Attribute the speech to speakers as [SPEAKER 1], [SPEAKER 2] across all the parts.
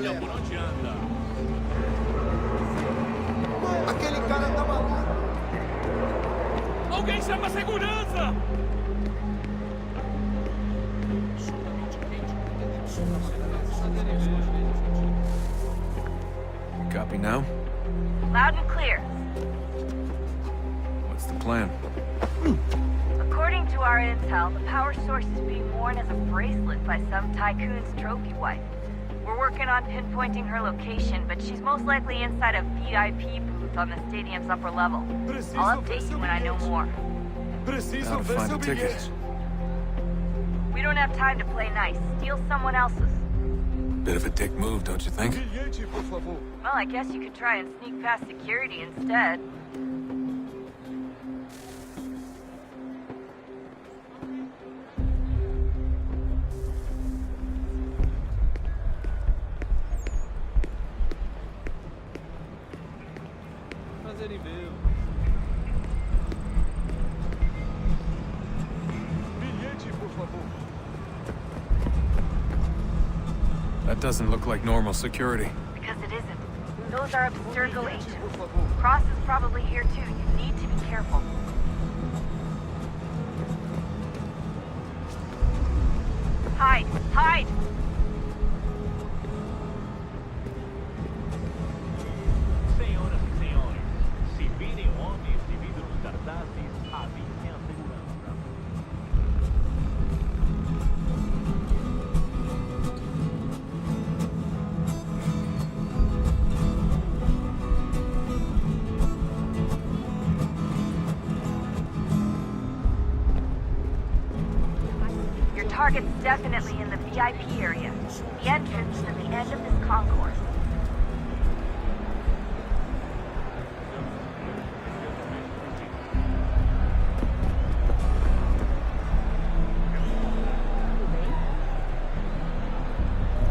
[SPEAKER 1] Olha por onde anda.
[SPEAKER 2] Aquele cara tá maluco.
[SPEAKER 1] Alguém chama a segurança!
[SPEAKER 3] Copy now?
[SPEAKER 4] Loud and clear.
[SPEAKER 3] What's the plan?
[SPEAKER 4] According to our intel, the power source is being worn as a bracelet by some tycoon's trophy wife. We're working on pinpointing her location, but she's most likely inside a VIP booth on the stadium's upper level. I'll update you when I know more.
[SPEAKER 3] How to find a ticket?
[SPEAKER 4] We don't have time to play nice. Steal someone else's.
[SPEAKER 3] Bit of a dick move, don't you think?
[SPEAKER 4] Well, I guess you could try and sneak past security instead.
[SPEAKER 1] Mas ele veio.
[SPEAKER 2] Bilhete, por favor.
[SPEAKER 3] That doesn't look like normal security.
[SPEAKER 4] Because it isn't. Those are Abstergo agents. Cross is probably here too. You need to be careful. Hide! Hide!
[SPEAKER 1] Senhoras e senhores, se virem homens de vidros cartazes, avisem a segurança.
[SPEAKER 4] Your target's definitely in the VIP area. The entrance is at the end of this concourse.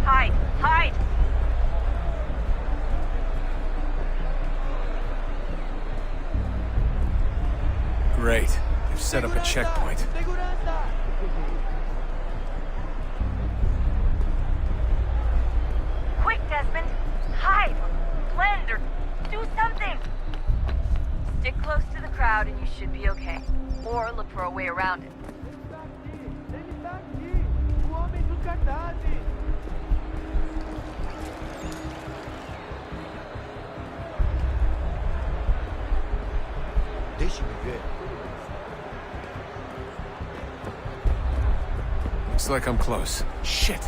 [SPEAKER 4] Hide! Hide!
[SPEAKER 3] Great. They've set up a checkpoint.
[SPEAKER 2] Segurança!
[SPEAKER 4] Quick, Desmond! Hide! Blend or do something! Stick close to the crowd and you should be okay. Or look for a way around it.
[SPEAKER 2] Ele tá aqui! O homem do cartazes! Deixe-me ver.
[SPEAKER 3] Looks like I'm close. Shit!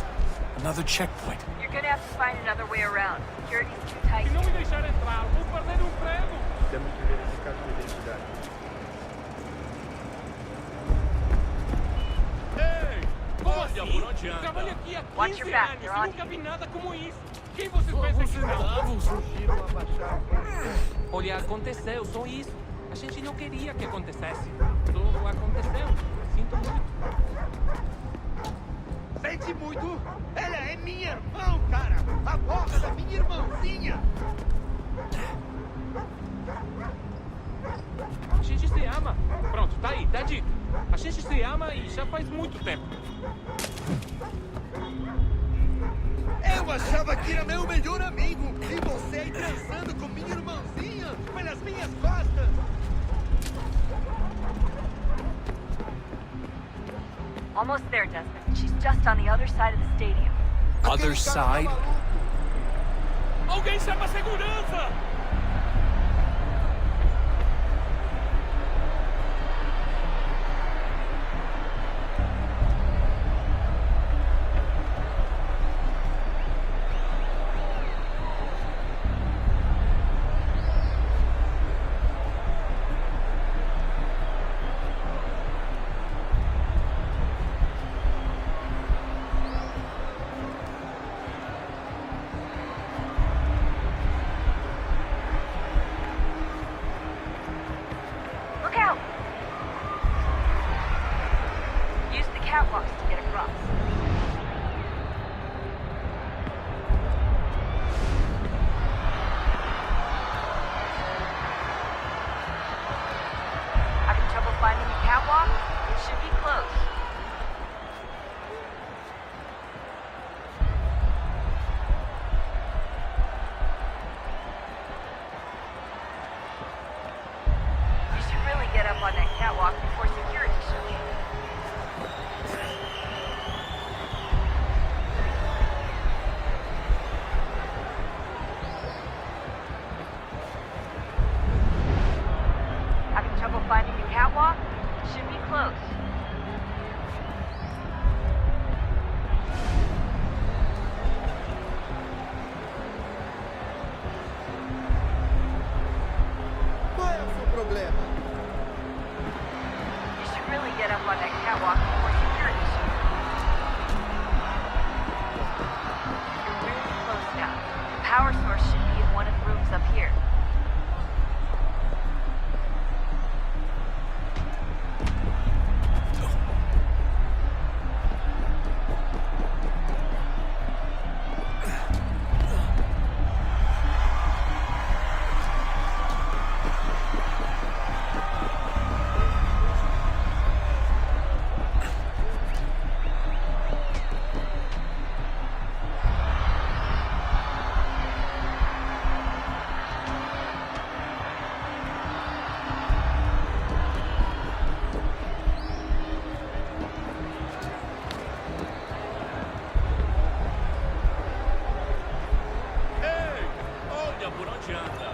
[SPEAKER 3] Another checkpoint.
[SPEAKER 4] You're gonna have to find another way around. Security's too tight.
[SPEAKER 1] Se não me deixar entrar, vou perder o emprego.
[SPEAKER 2] Temos que verificar sua identidade.
[SPEAKER 1] Ei! Como assim? Por onde anda? Trabalho aqui há 15
[SPEAKER 4] Watch your back,
[SPEAKER 1] anos
[SPEAKER 4] they're
[SPEAKER 1] e
[SPEAKER 4] on
[SPEAKER 1] nunca
[SPEAKER 4] you.
[SPEAKER 1] vi nada como isso. Quem você pensa que são?
[SPEAKER 2] Sugiro abaixar.
[SPEAKER 5] Olha, aconteceu, só isso. A gente não queria que acontecesse. Só aconteceu. Sinto muito.
[SPEAKER 2] Sente muito? Ela é minha irmã, cara! A boca da minha irmãzinha!
[SPEAKER 5] A gente se ama. Pronto, tá aí, tá dito. A gente se ama e já faz muito tempo.
[SPEAKER 2] Eu achava que era meu melhor amigo! E você aí dançando com minha irmãzinha pelas minhas costas!
[SPEAKER 4] Almost there, Desmond. She's just on the other side of the stadium.
[SPEAKER 3] Other side?
[SPEAKER 1] Alguém chama a segurança!
[SPEAKER 4] here.
[SPEAKER 1] Ei, olha por onde anda.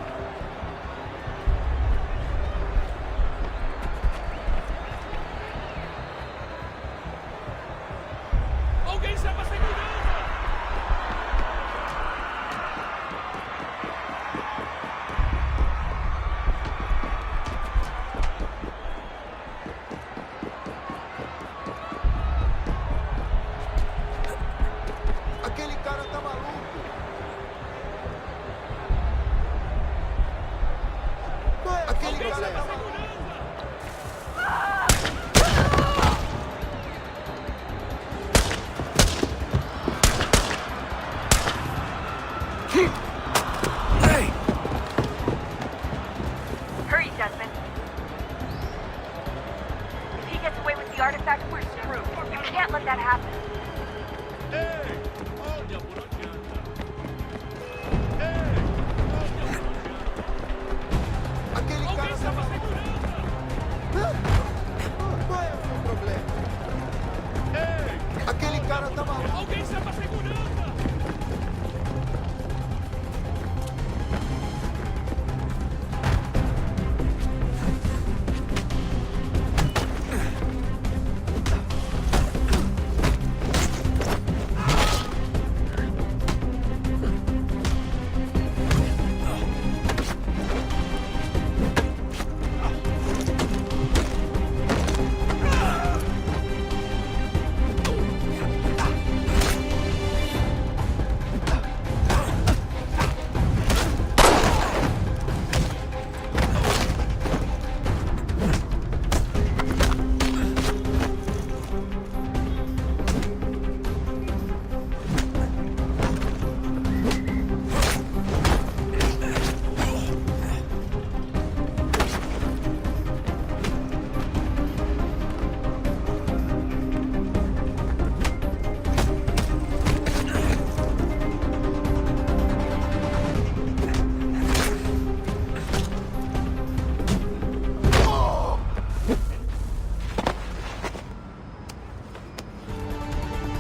[SPEAKER 1] Alguém chama a segurança!
[SPEAKER 2] Aquele cara tá maluco. Aquele
[SPEAKER 1] Alguém
[SPEAKER 2] cara
[SPEAKER 1] chama
[SPEAKER 2] tá
[SPEAKER 1] a
[SPEAKER 2] maluco.
[SPEAKER 1] segurança!
[SPEAKER 3] Hey!
[SPEAKER 4] Hurry, Desmond. If he gets away with the artifact, we're screwed. You can't let that happen.
[SPEAKER 1] Ei, olha por onde anda. Ei, olha por onde anda.
[SPEAKER 2] Aquele
[SPEAKER 1] Alguém
[SPEAKER 2] cara tá
[SPEAKER 1] chama a
[SPEAKER 2] maluco.
[SPEAKER 1] segurança!
[SPEAKER 2] Qual é o seu problema?
[SPEAKER 1] Ei,
[SPEAKER 2] Aquele cara tá maluco.
[SPEAKER 1] alguém chama a segurança!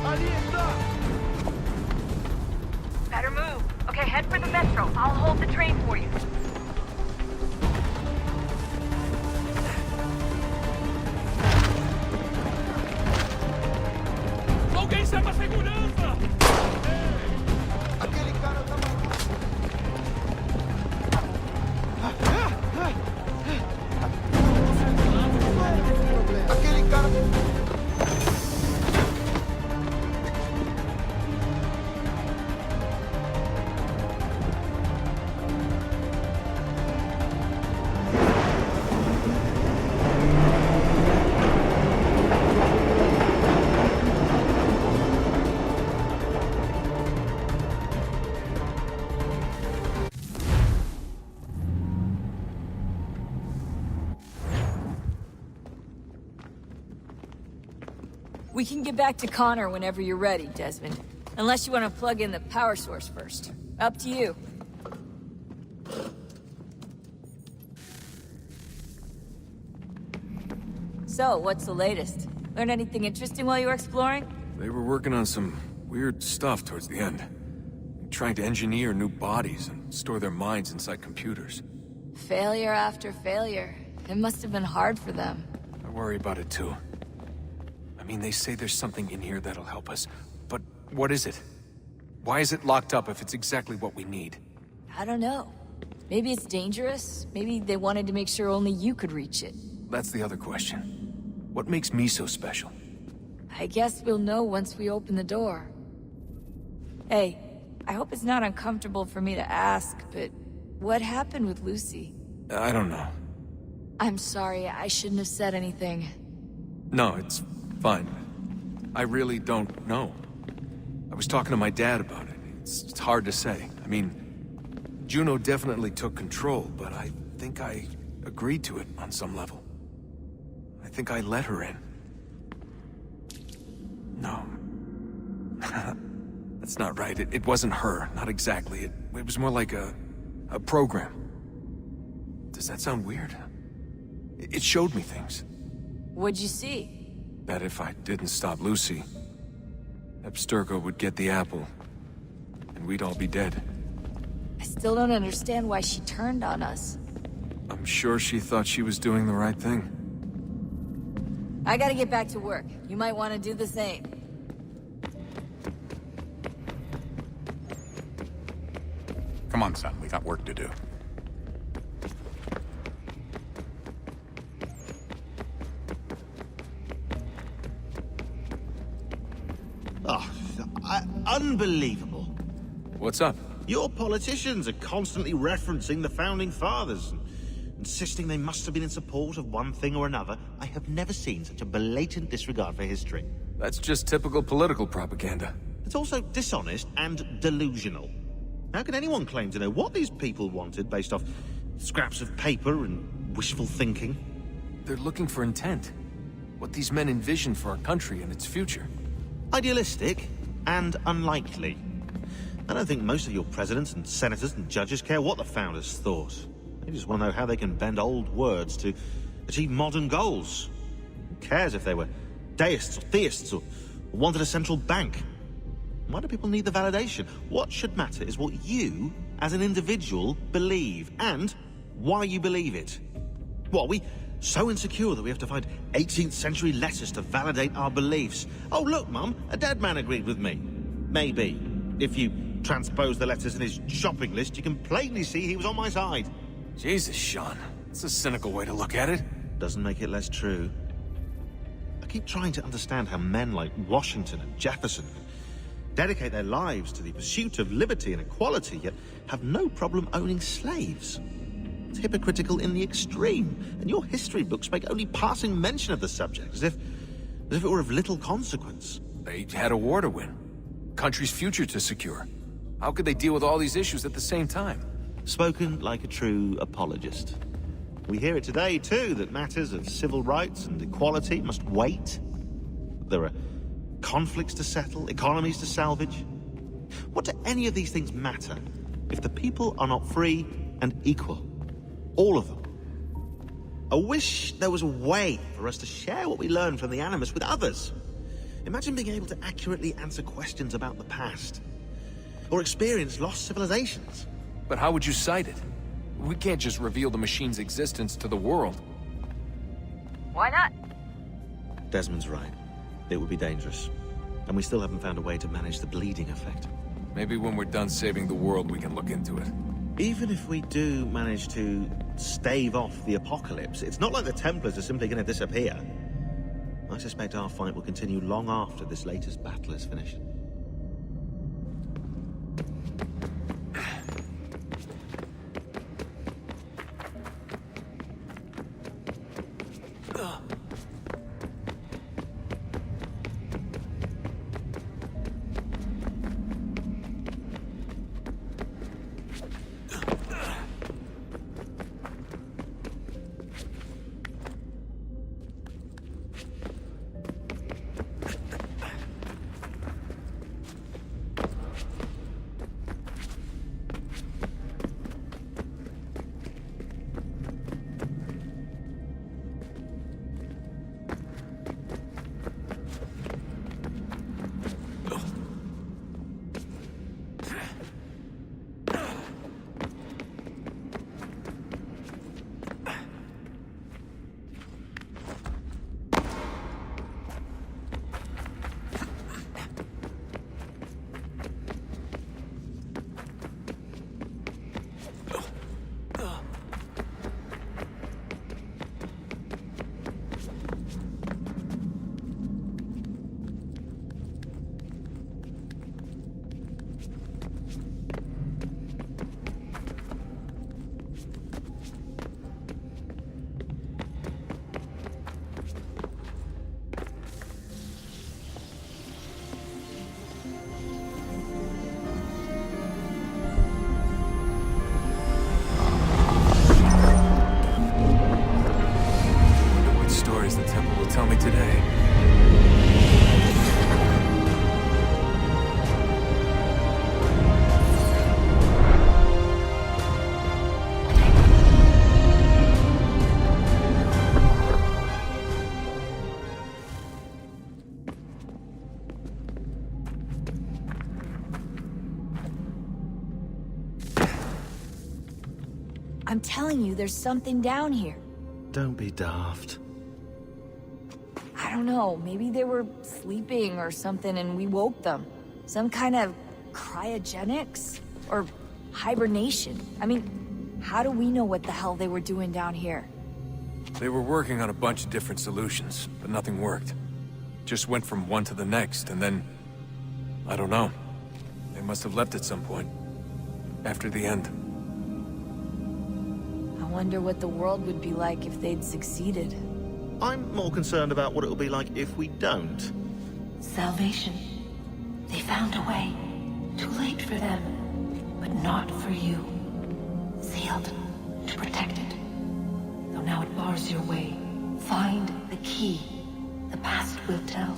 [SPEAKER 2] Ali está.
[SPEAKER 4] Better move. Okay, head for the metro. I'll hold the train for you.
[SPEAKER 1] Alguém chama a segurança!
[SPEAKER 2] Aquele cara tá maluco. Qual é o seu problema? Aquele cara.
[SPEAKER 6] We can get back to Connor whenever you're ready, Desmond. Unless you want to plug in the power source first. Up to you. So, what's the latest? Learn anything interesting while you were exploring?
[SPEAKER 3] They were working on some weird stuff towards the end. Trying to engineer new bodies and store their minds inside computers.
[SPEAKER 6] Failure after failure. It must have been hard for them.
[SPEAKER 3] I worry about it too. I mean, they say there's something in here that'll help us. But what is it? Why is it locked up if it's exactly what we need?
[SPEAKER 6] I don't know. Maybe it's dangerous. Maybe they wanted to make sure only you could reach it.
[SPEAKER 3] That's the other question. What makes me so special?
[SPEAKER 6] I guess we'll know once we open the door. Hey, I hope it's not uncomfortable for me to ask, but What happened with Lucy?
[SPEAKER 3] I don't know.
[SPEAKER 6] I'm sorry, I shouldn't have said anything.
[SPEAKER 3] No, it's fine. I really don't know. I was talking to my dad about it. It's hard to say. I mean, Juno definitely took control, but I think I agreed to it on some level. I think I let her in. No. That's not right. It wasn't her. Not exactly. It was more like a program. Does that sound weird? It showed me things.
[SPEAKER 6] What'd you see?
[SPEAKER 3] That if I didn't stop Lucy, Abstergo would get the apple, and we'd all be dead.
[SPEAKER 6] I still don't understand why she turned on us.
[SPEAKER 3] I'm sure she thought she was doing the right thing.
[SPEAKER 6] I gotta get back to work. You might want to do the same.
[SPEAKER 7] Come on, son. We got work to do.
[SPEAKER 2] Oh, unbelievable.
[SPEAKER 3] What's up?
[SPEAKER 2] Your politicians are constantly referencing the Founding Fathers and insisting they must have been in support of one thing or another. I have never seen such a blatant disregard for history.
[SPEAKER 3] That's just typical political propaganda.
[SPEAKER 2] It's also dishonest and delusional. How can anyone claim to know what these people wanted based off scraps of paper and wishful thinking?
[SPEAKER 3] They're looking for intent. What these men envision for our country and its future.
[SPEAKER 2] Idealistic and unlikely. I don't think most of your presidents and senators and judges care what the founders thought. They just want to know how they can bend old words to achieve modern goals. Who cares if they were deists or theists or wanted a central bank? Why do people need the validation? What should matter is what you, as an individual, believe, and why you believe it. What, are we so insecure that we have to find 18th century letters to validate our beliefs? Oh, look, Mum, a dead man agreed with me. Maybe. If you transpose the letters in his shopping list, you can plainly see he was on my side.
[SPEAKER 3] Jesus, Sean. That's a cynical way to look at it.
[SPEAKER 2] Doesn't make it less true. I keep trying to understand how men like Washington and Jefferson dedicate their lives to the pursuit of liberty and equality, yet have no problem owning slaves. It's hypocritical in the extreme, and your history books make only passing mention of the subject, as if it were of little consequence.
[SPEAKER 3] They had a war to win. Country's future to secure. How could they deal with all these issues at the same time?
[SPEAKER 2] Spoken like a true apologist. We hear it today, too, that matters of civil rights and equality must wait. There are conflicts to settle, economies to salvage. What do any of these things matter if the people are not free and equal? All of them. I wish there was a way for us to share what we learn from the Animus with others. Imagine being able to accurately answer questions about the past, or experience lost civilizations.
[SPEAKER 3] But how would you cite it? We can't just reveal the machine's existence to the world.
[SPEAKER 4] Why not?
[SPEAKER 2] Desmond's right. It would be dangerous. And we still haven't found a way to manage the bleeding effect.
[SPEAKER 3] Maybe when we're done saving the world, we can look into it.
[SPEAKER 2] Even if we do manage to stave off the apocalypse, it's not like the Templars are simply going to disappear. I suspect our fight will continue long after this latest battle is finished.
[SPEAKER 6] I'm telling you, there's something down here.
[SPEAKER 2] Don't be daft.
[SPEAKER 6] I don't know, maybe they were sleeping or something and we woke them. Some kind of cryogenics? Or hibernation? I mean, how do we know what the hell they were doing down here?
[SPEAKER 3] They were working on a bunch of different solutions, but nothing worked. Just went from one to the next, and then... I don't know. They must have left at some point. After the end.
[SPEAKER 6] I wonder what the world would be like if they'd succeeded.
[SPEAKER 2] I'm more concerned about what it'll be like if we don't.
[SPEAKER 8] Salvation. They found a way. Too late for them, but not for you. Sealed to protect it. Though now it bars your way. Find the key. The past will tell.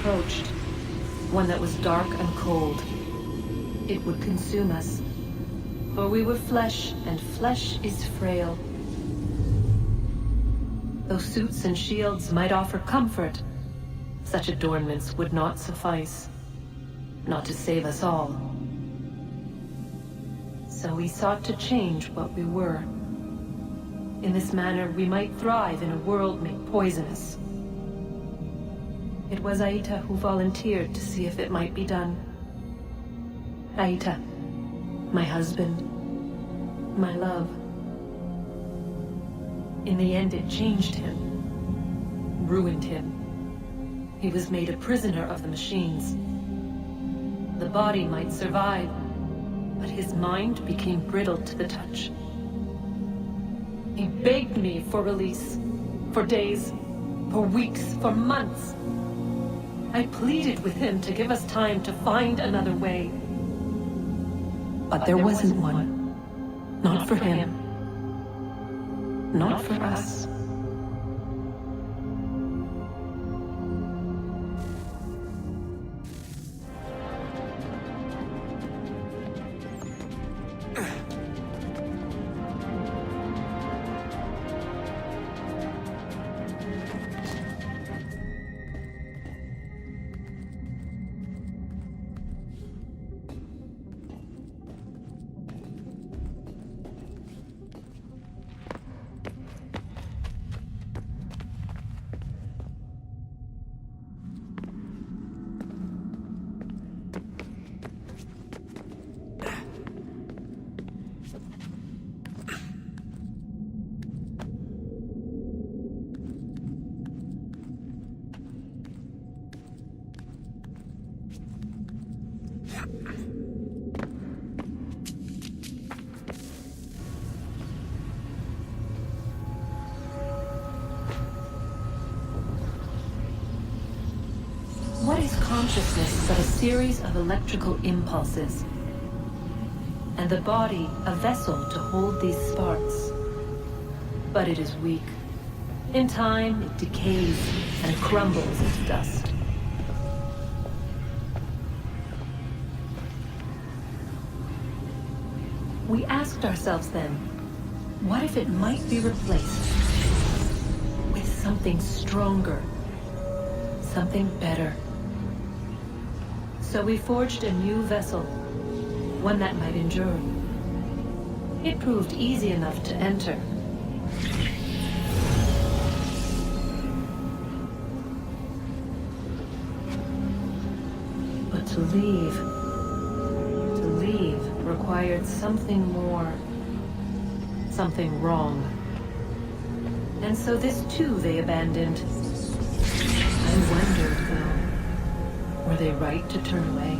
[SPEAKER 8] Approached. One that was dark and cold. It would consume us. For we were flesh, and flesh is frail. Though suits and shields might offer comfort, such adornments would not suffice. Not to save us all. So we sought to change what we were. In this manner, we might thrive in a world made poisonous. It was Aita who volunteered to see if it might be done. Aita, my husband, my love. In the end, it changed him, ruined him. He was made a prisoner of the machines. The body might survive, but his mind became brittle to the touch. He begged me for release, for days, for weeks, for months. I pleaded with him to give us time to find another way. But there wasn't one. Not for him. Not for us. What is consciousness but a series of electrical impulses? And the body a vessel to hold these sparks. But it is weak. In time, it decays and crumbles to dust. We asked ourselves then, what if it might be replaced with something stronger, something better? So we forged a new vessel, one that might endure. It proved easy enough to enter. But to leave required something more, something wrong. And so this too they abandoned. I wondered, though, were they right to turn away?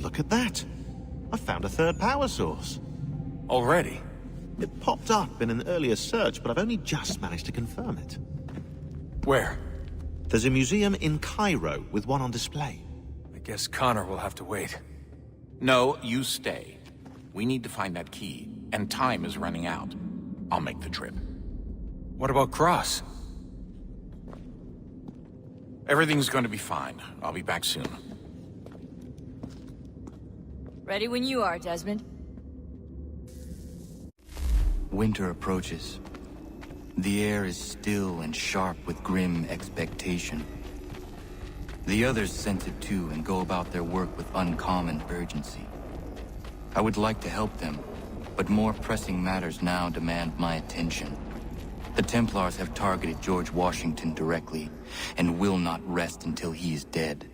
[SPEAKER 2] look at that. I found a third power source.
[SPEAKER 3] Already?
[SPEAKER 2] It popped up in an earlier search, but I've only just managed to confirm it.
[SPEAKER 3] Where?
[SPEAKER 2] There's a museum in Cairo with one on display.
[SPEAKER 3] I guess Connor will have to wait.
[SPEAKER 7] No, you stay. We need to find that key, and time is running out. I'll make the trip.
[SPEAKER 3] What about Cross?
[SPEAKER 7] Everything's going to be fine. I'll be back soon.
[SPEAKER 6] Ready when you are, Desmond.
[SPEAKER 9] Winter approaches. The air is still and sharp with grim expectation. The others sense it too and go about their work with uncommon urgency. I would like to help them, but more pressing matters now demand my attention. The Templars have targeted George Washington directly, and will not rest until he is dead.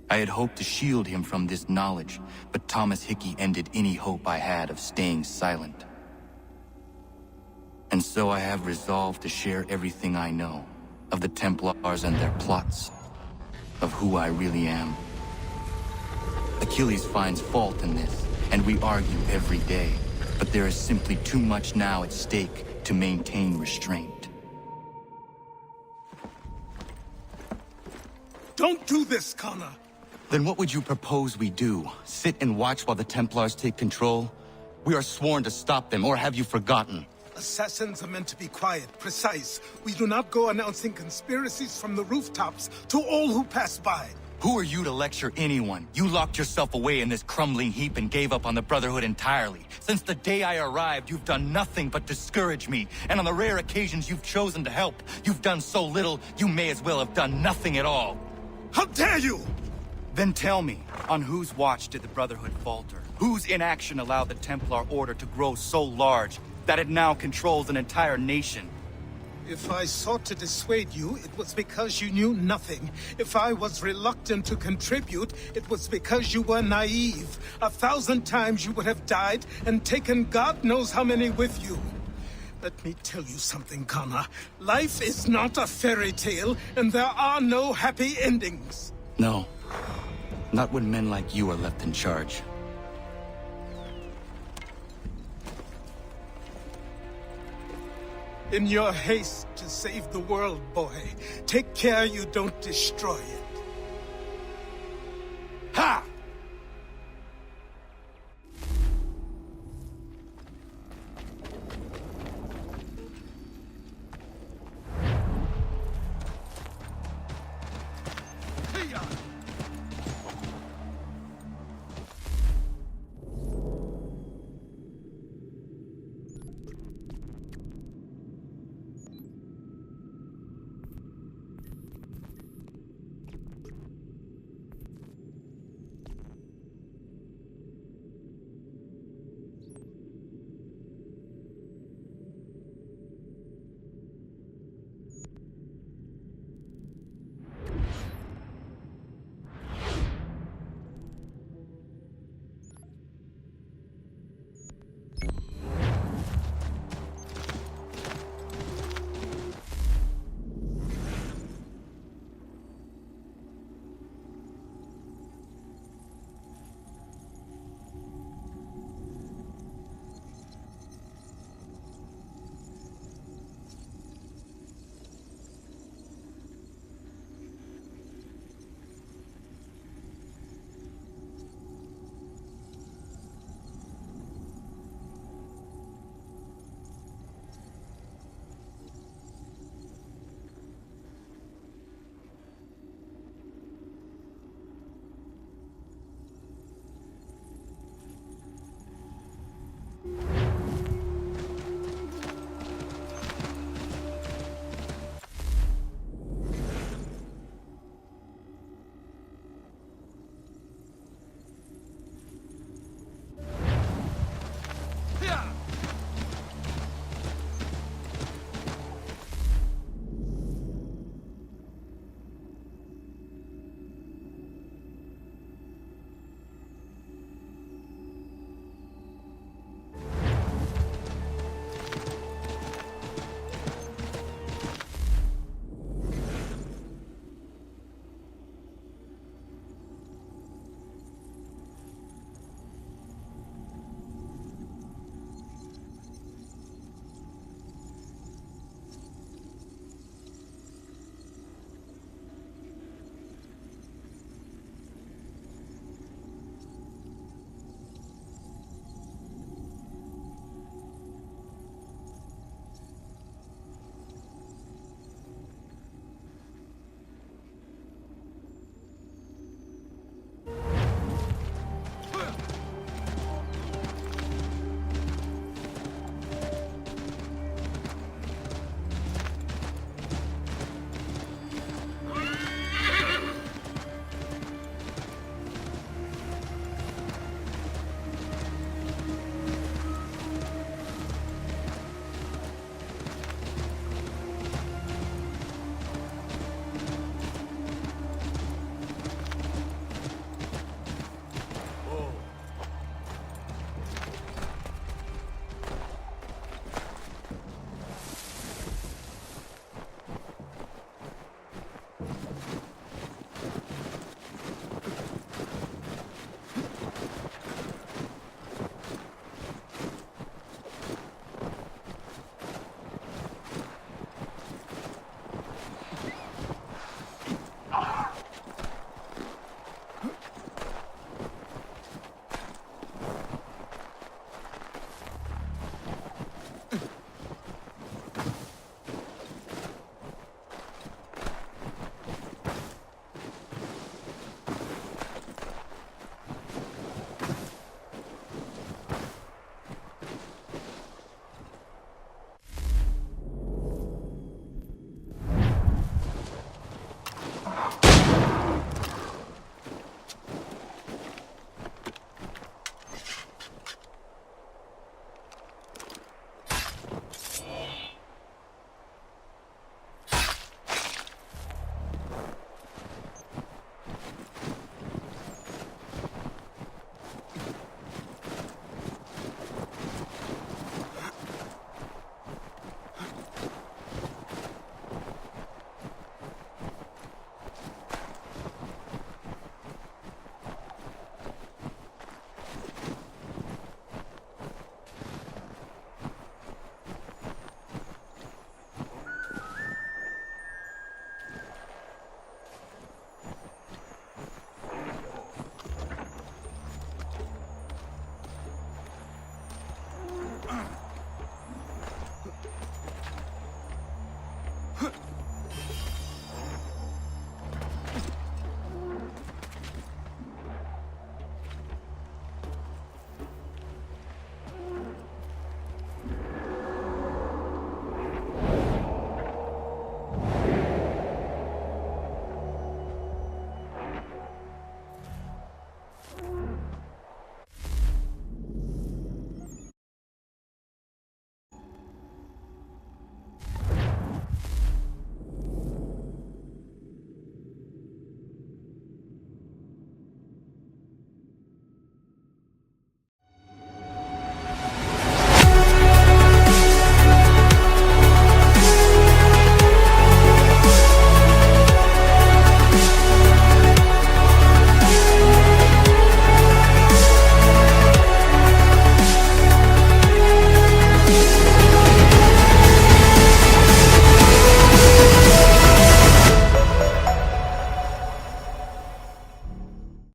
[SPEAKER 9] I had hoped to shield him from this knowledge, but Thomas Hickey ended any hope I had of staying silent. And so I have resolved to share everything I know, of the Templars and their plots, of who I really am. Achilles finds fault in this, and we argue every day, but there is simply too much now at stake to maintain restraint.
[SPEAKER 10] Don't do this, Connor!
[SPEAKER 9] Then what would you propose we do? Sit and watch while the Templars take control? We are sworn to stop them, or have you forgotten?
[SPEAKER 10] Assassins are meant to be quiet, precise. We do not go announcing conspiracies from the rooftops to all who pass by.
[SPEAKER 9] Who are you to lecture anyone? You locked yourself away in this crumbling heap and gave up on the Brotherhood entirely. Since the day I arrived, you've done nothing but discourage me. And on the rare occasions you've chosen to help, you've done so little, you may as well have done nothing at all.
[SPEAKER 10] How dare you!
[SPEAKER 9] Then tell me, on whose watch did the Brotherhood falter? Whose inaction allowed the Templar Order to grow so large that it now controls an entire nation?
[SPEAKER 10] If I sought to dissuade you, it was because you knew nothing. If I was reluctant to contribute, it was because you were naive. 1,000 times you would have died and taken God knows how many with you. Let me tell you something, Connor. Life is not a fairy tale, and there are no happy endings.
[SPEAKER 9] No. Not when men like you are left in charge.
[SPEAKER 10] In your haste to save the world, boy, take care you don't destroy it. Ha!